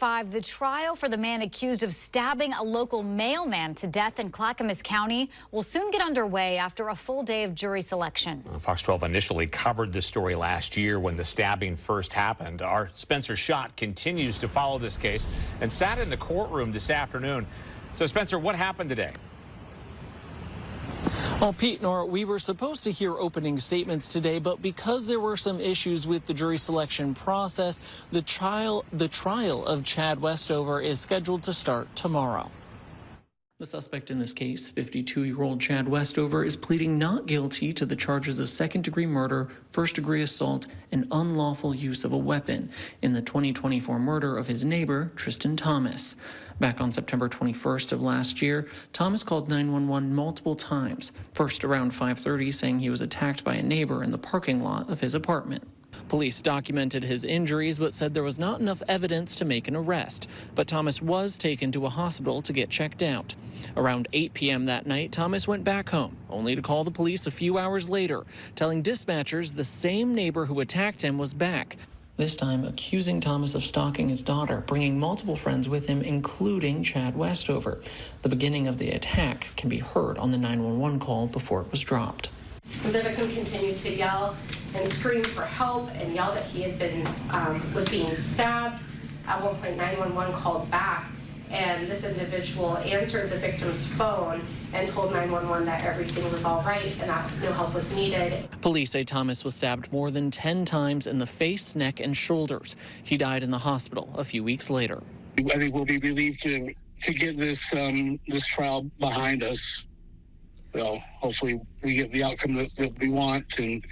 The trial for the man accused of stabbing a local mailman to death in Clackamas County will soon get underway after a full day of jury selection. Fox 12 initially covered this story last year when the stabbing first happened. Our Spencer Schott continues to follow this case and sat in the courtroom this afternoon. So, Spencer, what happened today? Well, Pete, Nora, we were supposed to hear opening statements today, but because there were some issues with the jury selection process, the trial of Chad Westover is scheduled to start tomorrow. The suspect in this case, 52-year-old Chad Westover, is pleading not guilty to the charges of second-degree murder, first-degree assault, and unlawful use of a weapon in the 2024 murder of his neighbor, Tristan Thomas. Back on September 21st of last year, Thomas called 911 multiple times, first around 5:30 saying he was attacked by a neighbor in the parking lot of his apartment. Police documented his injuries but said there was not enough evidence to make an arrest. But Thomas was taken to a hospital to get checked out. Around 8 p.m. that night, Thomas went back home, only to call the police a few hours later, telling dispatchers the same neighbor who attacked him was back, this time accusing Thomas of stalking his daughter, bringing multiple friends with him, including Chad Westover. The beginning of the attack can be heard on the 911 call before it was dropped. The victim continued to yell and scream for help and yell that he had been was being stabbed. At one point, 911 called back, and this individual answered the victim's phone and told 911 that everything was all right and that no help was needed. Police say Thomas was stabbed more than 10 times in the face, neck, and shoulders. He died in the hospital a few weeks later. I think we'll be relieved to get this trial behind us. So hopefully we get the outcome that we want, and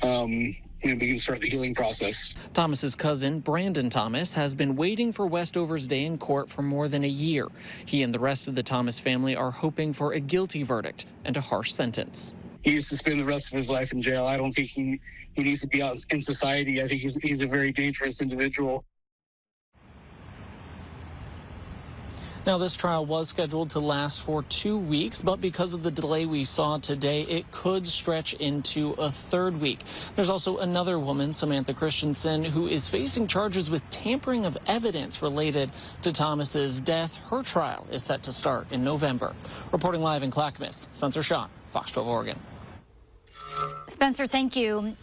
we can start the healing process. Thomas's cousin, Brandon Thomas, has been waiting for Westover's day in court for more than a year. He and the rest of the Thomas family are hoping for a guilty verdict and a harsh sentence. He needs to spend the rest of his life in jail. I don't think he needs to be out in society. I think he's a very dangerous individual. Now, this trial was scheduled to last for 2 weeks, but because of the delay we saw today, it could stretch into a third week. There's also another woman, Samantha Christensen, who is facing charges with tampering of evidence related to Thomas's death. Her trial is set to start in November. Reporting live in Clackamas, Spencer Schott, Fox 12 Oregon. Spencer, thank you.